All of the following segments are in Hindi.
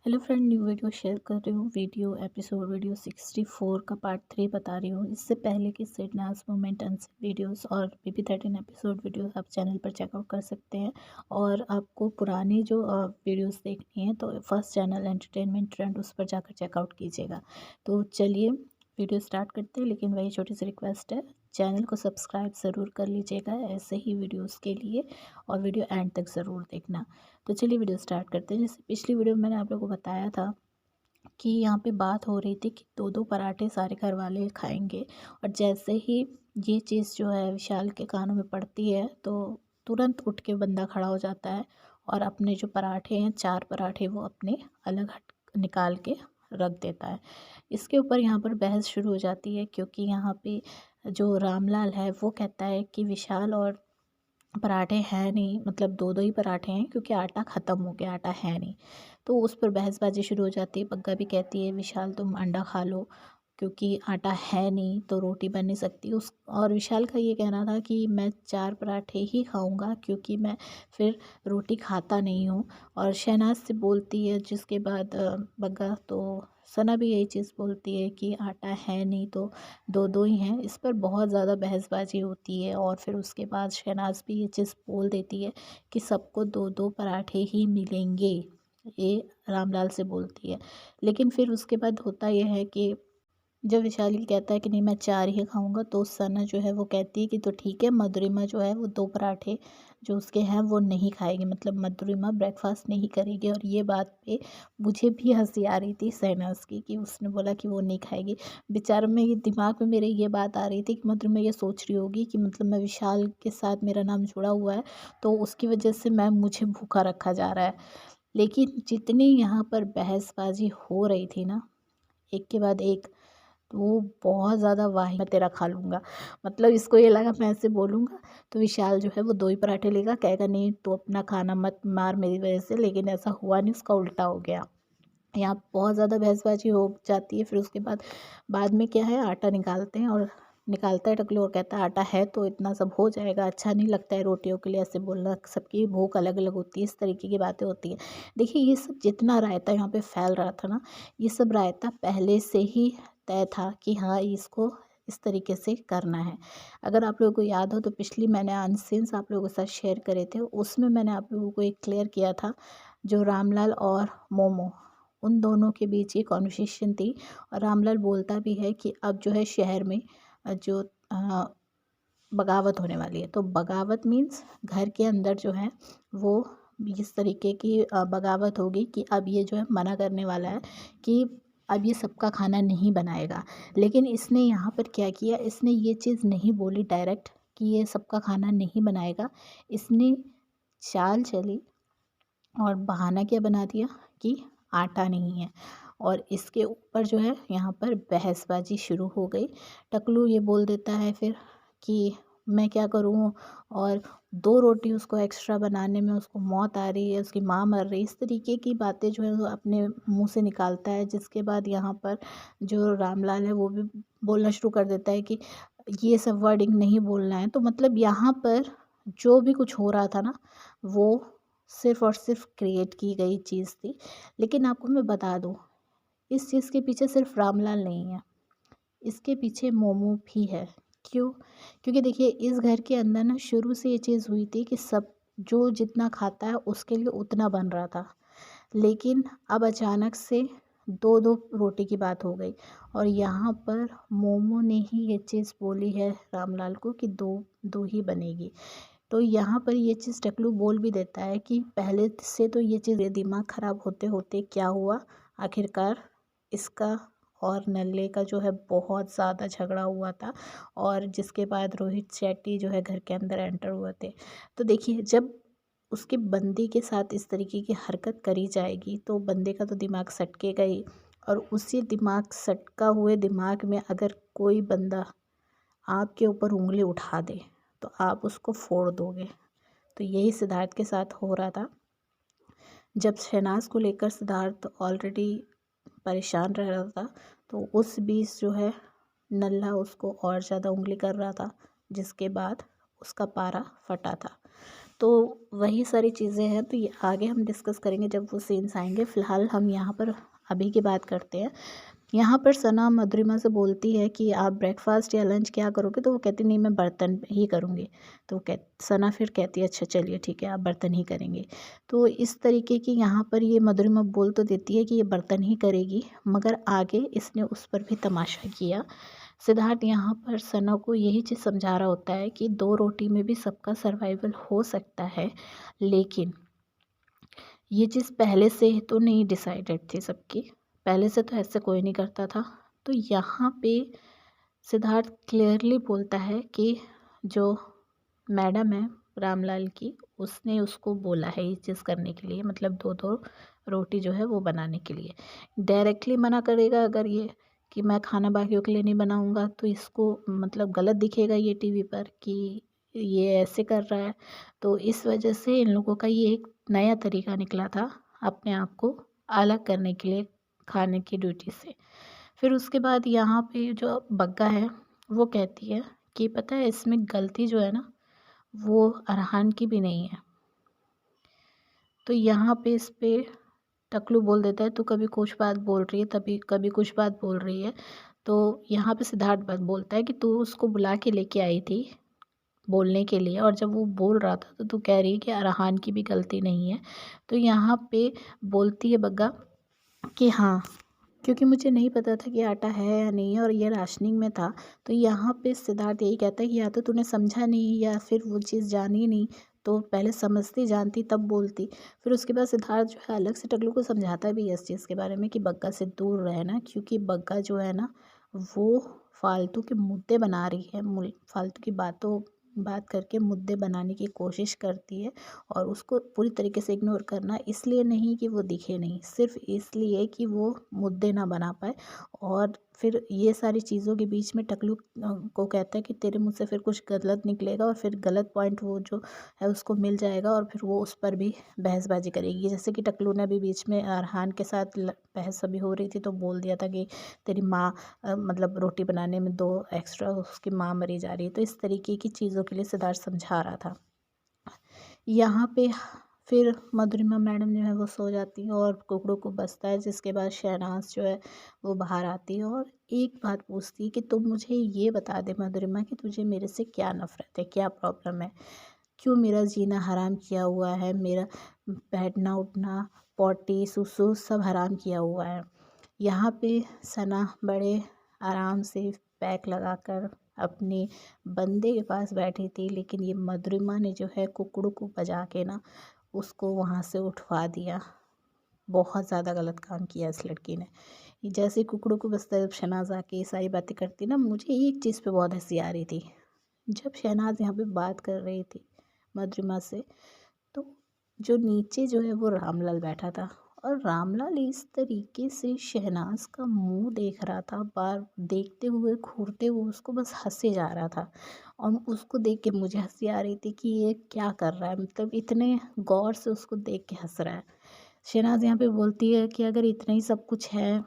Hello friend, new video share कर रही हूँ। वीडियो 64 का पार्ट 3 बता रही हूँ। इससे पहले की सिडनास मोमेंट अनसिन वीडियोस और PP13 एपिसोड वीडियोस आप चैनल पर चेकआउट कर सकते हैं। और आपको पुरानी जो वीडियोस देखनी है तो फर्स्ट चैनल एंटरटेनमेंट ट्रेंड, उस पर जाकर चेकआउट कीजिएगा। तो चलिए वीडियो स्टार्ट करते हैं, लेकिन वही छोटी सी रिक्वेस्ट है, चैनल को सब्सक्राइब ज़रूर कर लीजिएगा ऐसे ही वीडियोस के लिए, और वीडियो एंड तक ज़रूर देखना। तो चलिए वीडियो स्टार्ट करते हैं। जैसे पिछली वीडियो में मैंने आप लोगों को बताया था कि यहाँ पे बात हो रही थी कि दो दो पराठे सारे घर वाले खाएंगे, और जैसे ही ये चीज़ जो है विशाल के कानों में पड़ती है तो तुरंत उठ के बंदा खड़ा हो जाता है, और अपने जो पराठे हैं 4 पराठे वो अपने अलग हट निकाल के रख देता है। इसके ऊपर यहाँ पर बहस शुरू हो जाती है, क्योंकि यहाँ पे जो रामलाल है वो कहता है कि विशाल और पराठे हैं नहीं, मतलब दो दो ही पराठे हैं क्योंकि आटा ख़त्म हो गया, आटा है नहीं। तो उस पर बहसबाजी शुरू हो जाती है। बग्गा भी कहती है विशाल तुम अंडा खा लो, क्योंकि आटा है नहीं तो रोटी बन नहीं सकती। उस और विशाल का ये कहना था कि मैं 4 पराठे ही खाऊंगा क्योंकि मैं फिर रोटी खाता नहीं हूँ। और शहनाज से बोलती है, जिसके बाद बग्गा तो सना भी यही चीज़ बोलती है कि आटा है नहीं तो दो दो ही हैं। इस पर बहुत ज़्यादा बहसबाजी होती है, और फिर उसके बाद शहनाज भी ये चीज़ बोल देती है कि सबको दो दो पराठे ही मिलेंगे, ये रामलाल से बोलती है। लेकिन फिर उसके बाद होता यह है कि जब विशाली कहता है कि नहीं मैं 4 ही खाऊंगा, तो सना जो है वो कहती है कि तो ठीक है, मधुरिमा जो है वो 2 पराठे जो उसके हैं वो नहीं खाएगी, मतलब मधुरिमा ब्रेकफास्ट नहीं करेगी। और ये बात पे मुझे भी हंसी आ रही थी शहनाज की, कि उसने बोला कि वो नहीं खाएगी। बेचारा में ये दिमाग में मेरे ये बात आ रही थी कि मधुरिमा ये सोच रही होगी कि मतलब मैं विशाल के साथ मेरा नाम जुड़ा हुआ है तो उसकी वजह से मुझे भूखा रखा जा रहा है। लेकिन जितनी यहाँ पर बहसबाजी हो रही थी ना, एक के बाद एक, तो वो बहुत ज़्यादा वाही, मैं तेरा खा लूँगा, मतलब इसको ये लगा मैं ऐसे बोलूँगा तो विशाल जो है वो 2 ही पराठे लेगा, कहेगा नहीं तो अपना खाना मत मार मेरी वजह से। लेकिन ऐसा हुआ नहीं, उसका उल्टा हो गया। यहाँ बहुत ज़्यादा बहसबाजी हो जाती है। फिर उसके बाद में क्या है, आटा निकालते हैं, और निकालता है टकलू और कहता है आटा है तो इतना सब हो जाएगा, अच्छा नहीं लगता है रोटियों के लिए ऐसे बोलना, सबकी भूख अलग अलग होती है, इस तरीके की बातें होती हैं। देखिए ये सब जितना रायता यहाँ पे फैल रहा था ना, ये सब रायता पहले से ही तय था कि हाँ इसको इस तरीके से करना है। अगर आप लोगों को याद हो तो पिछली मैंने अनसीन्स आप लोगों के साथ शेयर करे थे, उसमें मैंने आप लोगों को एक क्लियर किया था, जो रामलाल और मोमो, उन दोनों के बीच ये कॉन्वर्सेशन थी। और रामलाल बोलता भी है कि अब जो है शहर में जो बगावत होने वाली है। तो बगावत मीन्स घर के अंदर जो है वो इस तरीके की बगावत होगी कि अब ये जो है मना करने वाला है कि अब ये सबका खाना नहीं बनाएगा। लेकिन इसने यहाँ पर क्या किया, इसने ये चीज़ नहीं बोली डायरेक्ट कि ये सबका खाना नहीं बनाएगा। इसने चाल चली और बहाना क्या बना दिया कि आटा नहीं है। और इसके ऊपर जो है यहाँ पर बहसबाजी शुरू हो गई। टकलू ये बोल देता है फिर कि मैं क्या करूँ, और 2 रोटी उसको एक्स्ट्रा बनाने में उसको मौत आ रही है, उसकी माँ मर रही है, इस तरीके की बातें जो है वो अपने मुंह से निकालता है। जिसके बाद यहाँ पर जो रामलाल है वो भी बोलना शुरू कर देता है कि ये सब वर्डिंग नहीं बोलना है। तो मतलब यहाँ पर जो भी कुछ हो रहा था ना, वो सिर्फ़ और सिर्फ क्रिएट की गई चीज़ थी। लेकिन आपको मैं बता दूँ, इस चीज़ के पीछे सिर्फ रामलाल नहीं है, इसके पीछे मोमो भी है। क्यों? क्योंकि देखिए इस घर के अंदर ना शुरू से ये चीज़ हुई थी कि सब जो जितना खाता है उसके लिए उतना बन रहा था। लेकिन अब अचानक से 2-2 रोटी की बात हो गई, और यहाँ पर मोमो ने ही ये चीज़ बोली है रामलाल को कि 2-2 ही बनेगी। तो यहाँ पर ये चीज़ टकलू बोल भी देता है कि पहले से तो ये चीज़ दिमाग ख़राब होते होते क्या हुआ, आखिरकार इसका और नल्ले का जो है बहुत ज़्यादा झगड़ा हुआ था, और जिसके बाद रोहित शेट्टी जो है घर के अंदर एंटर हुए थे। तो देखिए जब उसके बंदी के साथ इस तरीके की हरकत करी जाएगी तो बंदे का तो दिमाग सटकेगा ही। और उसी दिमाग सटका हुए दिमाग में अगर कोई बंदा आपके ऊपर उंगली उठा दे तो आप उसको फोड़ दोगे। तो यही सिद्धार्थ के साथ हो रहा था। जब शहनाज को लेकर सिद्धार्थ ऑलरेडी परेशान रह रहा था, तो उस बीच जो है नल्ला उसको और ज़्यादा उंगली कर रहा था, जिसके बाद उसका पारा फटा था। तो वही सारी चीज़ें हैं, तो ये आगे हम डिस्कस करेंगे जब वो सीन्स आएंगे। फ़िलहाल हम यहाँ पर अभी की बात करते हैं। यहाँ पर सना मधुरिमा से बोलती है कि आप ब्रेकफास्ट या लंच क्या करोगे, तो वो कहती नहीं मैं बर्तन ही करूँगी। तो सना फिर कहती है अच्छा चलिए ठीक है आप बर्तन ही करेंगे। तो इस तरीके की यहाँ पर ये मधुरिमा बोल तो देती है कि ये बर्तन ही करेगी, मगर आगे इसने उस पर भी तमाशा किया। सिद्धार्थ यहाँ पर सना को यही चीज़ समझा रहा होता है कि 2 रोटी में भी सबका सर्वाइवल हो सकता है, लेकिन ये चीज़ पहले से तो नहीं डिसाइडेड थी सबकी, पहले से तो ऐसे कोई नहीं करता था। तो यहाँ पे सिद्धार्थ क्लियरली बोलता है कि जो मैडम है रामलाल की, उसने उसको बोला है ये चीज़ करने के लिए, मतलब 2-2 रोटी जो है वो बनाने के लिए। डायरेक्टली मना करेगा अगर ये कि मैं खाना बाकियों के लिए नहीं बनाऊँगा, तो इसको मतलब गलत दिखेगा ये टीवी पर कि ये ऐसे कर रहा है। तो इस वजह से इन लोगों का ये एक नया तरीका निकला था अपने आप को अलग करने के लिए खाने की ड्यूटी से। फिर उसके बाद यहाँ पे जो बग्गा है वो कहती है कि पता है इसमें गलती जो है ना वो अरहान की भी नहीं है। तो यहाँ पे इस पे टकलू बोल देता है तू कभी कुछ बात बोल रही है, तभी कभी कुछ बात बोल रही है। तो यहाँ पे सिद्धार्थ बात बोलता है कि तू उसको बुला के लेके आई थी बोलने के लिए, और जब वो बोल रहा था तो तू कह रही है कि अरहान की भी गलती नहीं है। तो यहाँ पे बोलती है बग्गा कि हाँ, क्योंकि मुझे नहीं पता था कि आटा है या नहीं है और ये राशनिंग में था। तो यहाँ पे सिद्धार्थ यही कहता है कि या तो तूने समझा नहीं या फिर वो चीज़ जानी नहीं, तो पहले समझती जानती तब बोलती। फिर उसके बाद सिद्धार्थ जो है अलग से टकलू को समझाता भी है इस चीज़ के बारे में कि बग्गा से दूर रहना, क्योंकि बग्गा जो है ना वो फालतू के मुद्दे बना रही है, फालतू की बात करके मुद्दे बनाने की कोशिश करती है। और उसको पूरी तरीके से इग्नोर करना इसलिए नहीं कि वो दिखे नहीं, सिर्फ इसलिए कि वो मुद्दे ना बना पाए। और फिर ये सारी चीज़ों के बीच में टकलू को कहता है कि तेरे मुँह से फिर कुछ गलत निकलेगा और फिर गलत पॉइंट वो जो है उसको मिल जाएगा और फिर वो उस पर भी बहसबाजी करेगी। जैसे कि टकलू ने अभी बीच में अरहान के साथ बहस अभी हो रही थी तो बोल दिया था कि तेरी माँ मतलब रोटी बनाने में 2 एक्स्ट्रा उसकी माँ मरी जा रही है। तो इस तरीके की चीज़ों के लिए सिद्धार्थ समझा रहा था। यहाँ पे फिर मधुरिमा मैडम जो है वो सो जाती है और कुकड़ू को बजता है, जिसके बाद शहनाज जो है वो बाहर आती है और एक बात पूछती है कि तुम मुझे ये बता दे मधुरिमा कि तुझे मेरे से क्या नफ़रत है, क्या प्रॉब्लम है, क्यों मेरा जीना हराम किया हुआ है, मेरा बैठना उठना पॉटी सुसु सब हराम किया हुआ है। यहाँ पे सना बड़े आराम से पैक लगाकर अपने बंदे के पास बैठी थी, लेकिन ये मधुरिमा ने जो है कुकड़ू को बजा के ना उसको वहाँ से उठवा दिया। बहुत ज़्यादा गलत काम किया इस लड़की ने। जैसे ही कुकड़ू को बजता है शहनाज आके ये सारी बातें करती ना, मुझे एक चीज़ पे बहुत हंसी आ रही थी। जब शहनाज यहाँ पे बात कर रही थी मधुरिमा से, तो जो नीचे जो है वो रामलाल बैठा था और रामलाल इस तरीके से शहनाज का मुंह देख रहा था, बार देखते हुए घूरते हुए उसको बस हंसे जा रहा था। और उसको देख के मुझे हंसी आ रही थी कि ये क्या कर रहा है, मतलब इतने गौर से उसको देख के हंस रहा है। शहनाज यहाँ पे बोलती है कि अगर इतना ही सब कुछ है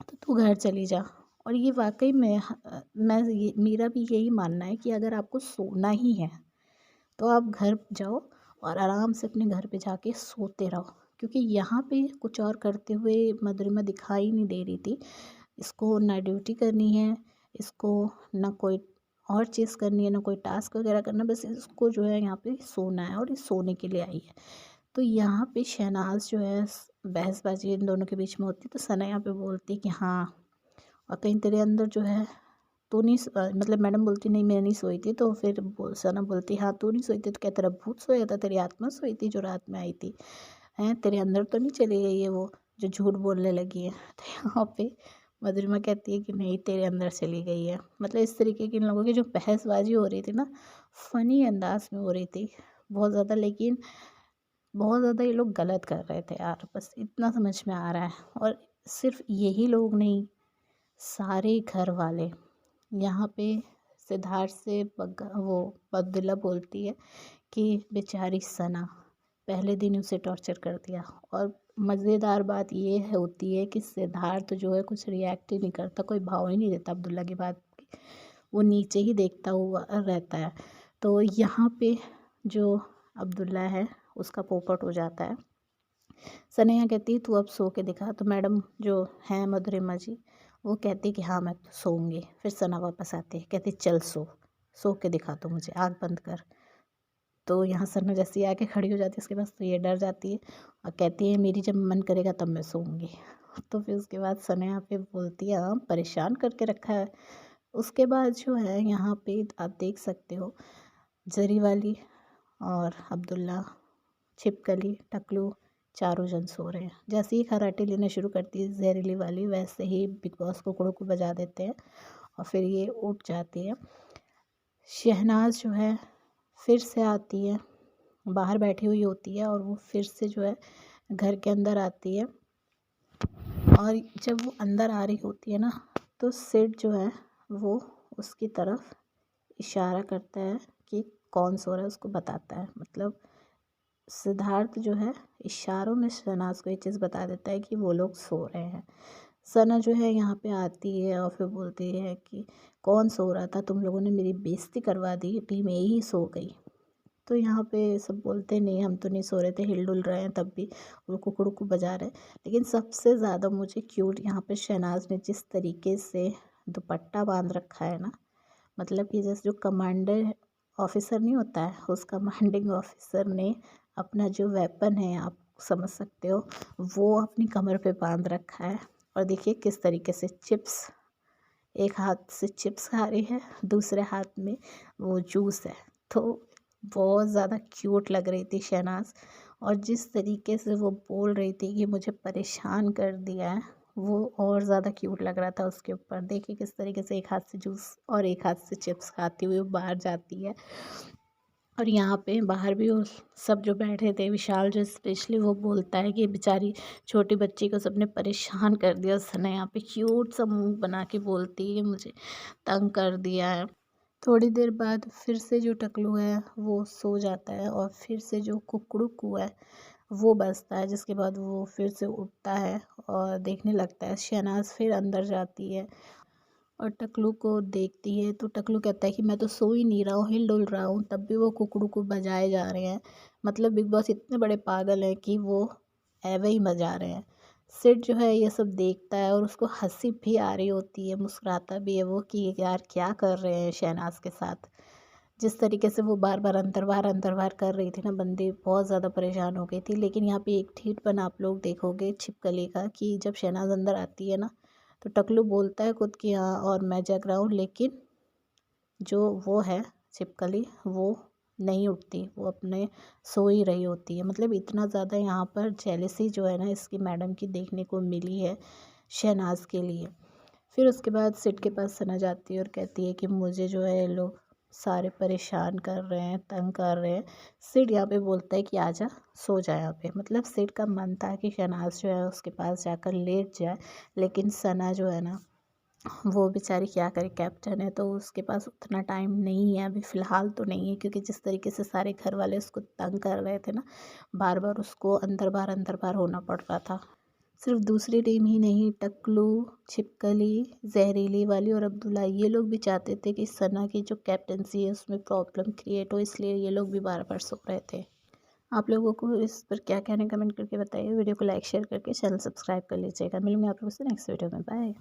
तो तू घर चली जा। और ये वाकई में मेरा भी यही मानना है कि अगर आपको सोना ही है तो आप घर जाओ और आराम से अपने घर पे जाके सोते रहो, क्योंकि यहाँ पे कुछ और करते हुए मधुरिमा दिखाई नहीं दे रही थी। इसको ना ड्यूटी करनी है, इसको ना कोई और चीज़ करनी है, ना कोई टास्क वगैरह करना, बस इसको जो है यहाँ पे सोना है और ये सोने के लिए आई है। तो यहाँ पे शहनाज जो है बहसबाजी इन दोनों के बीच में होती, तो सना यहाँ पे बोलती कि हाँ और कहीं तेरे अंदर जो है तू नहीं मतलब मैडम बोलती नहीं मैं नहीं सोई थी, तो फिर सना बोलती हाँ तू नहीं सोई थी, तो क्या तेरा भूत सोया था, तेरी आत्मा सोई थी जो रात में आई थी, हैं तेरे अंदर तो नहीं चली गई है वो जो झूठ बोलने लगी है। तो यहाँ पे मधुरिमा कहती है कि नहीं तेरे अंदर चली गई है। मतलब इस तरीके की इन लोगों की जो बहसबाजी हो रही थी ना, फ़नी अंदाज में हो रही थी बहुत ज़्यादा, लेकिन बहुत ज़्यादा ये लोग गलत कर रहे थे यार, बस इतना समझ में आ रहा है। और सिर्फ यही लोग नहीं, सारे घर वाले। यहाँ पे सिद्धार्थ से वो बदला बोलती है कि बेचारी सना पहले दिन उसे टॉर्चर कर दिया। और मज़ेदार बात ये है होती है कि सिद्धार्थ जो है कुछ रिएक्ट ही नहीं करता, कोई भाव ही नहीं देता अब्दुल्ला की बात की, वो नीचे ही देखता हुआ रहता है। तो यहाँ पे जो अब्दुल्ला है उसका पोपट हो जाता है। सनेहा कहती है तू अब सो के दिखा, तो मैडम जो हैं मधुरिमा जी वो कहती है कि हाँ मैं तो सोऊंगी। फिर सना वापस आती है, कहती चल सो के दिखा, तो मुझे आँख बंद कर। तो यहाँ सना जैसे ही आके खड़ी हो जाती है उसके पास, तो ये डर जाती है और कहती है मेरी जब मन करेगा तब मैं सोऊंगी। तो फिर उसके बाद सनेहा पे बोलती है हाँ परेशान करके रखा है। उसके बाद जो है यहाँ पे आप देख सकते हो जरी वाली और अब्दुल्ला, छिपकली, टकलू चारों जन सो रहे हैं। जैसे ही खर्राटे लेना शुरू करती है जहरीली वाली, वैसे ही बिग बॉस कुकड़ों को बजा देते हैं और फिर ये उठ जाती है। शहनाज जो है फिर से आती है, बाहर बैठी हुई होती है और वो फिर से जो है घर के अंदर आती है। और जब वो अंदर आ रही होती है ना, तो सिड जो है वो उसकी तरफ इशारा करता है कि कौन सो रहा है, उसको बताता है। मतलब सिद्धार्थ जो है इशारों में शहनाज को ये चीज़ बता देता है कि वो लोग सो रहे हैं। सना जो है यहाँ पे आती है और फिर बोलती है कि कौन सो रहा था, तुम लोगों ने मेरी बेइज्जती करवा दी, टीम ए ही सो गई। तो यहाँ पे सब बोलते नहीं हम तो नहीं सो रहे थे, हिल डुल रहे हैं, तब भी वो कुकड़ू को बजा रहे हैं। लेकिन सबसे ज़्यादा मुझे क्यूट यहाँ पे शहनाज ने जिस तरीके से दुपट्टा बांध रखा है ना, मतलब कि जैसे जो कमांडर ऑफिसर नहीं होता है, उस कमांडिंग ऑफिसर ने अपना जो वेपन है आप समझ सकते हो, वो अपनी कमर पे बांध रखा है। और देखिए किस तरीके से चिप्स, एक हाथ से चिप्स खा रही है, दूसरे हाथ में वो जूस है। तो बहुत ज़्यादा क्यूट लग रही थी शहनाज। और जिस तरीके से वो बोल रही थी कि मुझे परेशान कर दिया है, वो और ज़्यादा क्यूट लग रहा था उसके ऊपर। देखिए किस तरीके से एक हाथ से जूस और एक हाथ से चिप्स खाती हुई बाहर जाती है। और यहाँ पे बाहर भी वो सब जो बैठे थे, विशाल जो स्पेशली वो बोलता है कि बेचारी छोटी बच्ची को सबने परेशान कर दिया। उसने यहाँ पे क्यूट सा मुंह बना के बोलती है मुझे तंग कर दिया है। थोड़ी देर बाद फिर से जो टकलू है वो सो जाता है और फिर से जो कुकड़ू है वो बजता है, जिसके बाद वो फिर से उठता है और देखने लगता है। शहनाज फिर अंदर जाती है और टकलू को देखती है, तो टकलू कहता है कि मैं तो सो ही नहीं रहा हूँ, हिल डुल रहा हूँ, तब भी वो कुकड़ू को बजाए जा रहे हैं। मतलब बिग बॉस इतने बड़े पागल हैं कि वो एवे ही बजा रहे हैं। सिड जो है ये सब देखता है और उसको हंसी भी आ रही होती है, मुस्कुराता भी है वो कि यार क्या कर रहे हैं शहनाज के साथ। जिस तरीके से वो बार बार अंतर बार कर रही थी ना, बंदी बहुत ज़्यादा परेशान हो गई थी। लेकिन यहाँ पे एक ठीक बन आप लोग देखोगे छिपकली का कि जब शहनाज अंदर आती है ना, तो टकलू बोलता है खुद कि हाँ और मैं जग रहा हूँ, लेकिन जो वो है छिपकली वो नहीं उठती, वो अपने सो ही रही होती है। मतलब इतना ज़्यादा यहाँ पर जेलसी जो है ना इसकी मैडम की देखने को मिली है शहनाज के लिए। फिर उसके बाद सिड के पास सना जाती है और कहती है कि मुझे जो है ये लोग सारे परेशान कर रहे हैं, तंग कर रहे हैं। सिड यहाँ पे बोलता है कि आजा सो जाए यहाँ पे। मतलब सिड का मन था कि शहनाज जो है उसके पास जाकर लेट जाए, लेकिन सना जो है ना वो बेचारी क्या करे, कैप्टन है तो उसके पास उतना टाइम नहीं है अभी फ़िलहाल तो नहीं है। क्योंकि जिस तरीके से सारे घर वाले उसको तंग कर रहे थे ना, बार बार उसको अंदर बार होना पड़ रहा था। सिर्फ दूसरी टीम ही नहीं, टकलू, छिपकली, जहरीली वाली और अब्दुल्ला ये लोग भी चाहते थे कि सना की जो कैप्टनसी है उसमें प्रॉब्लम क्रिएट हो, इसलिए ये लोग भी बार बार सो रहे थे। आप लोगों को इस पर क्या कहना है कमेंट करके बताइए। वीडियो को लाइक शेयर करके चैनल सब्सक्राइब कर लीजिएगा। मिलूंगी आप लोगों से नेक्स्ट वीडियो में। बाय।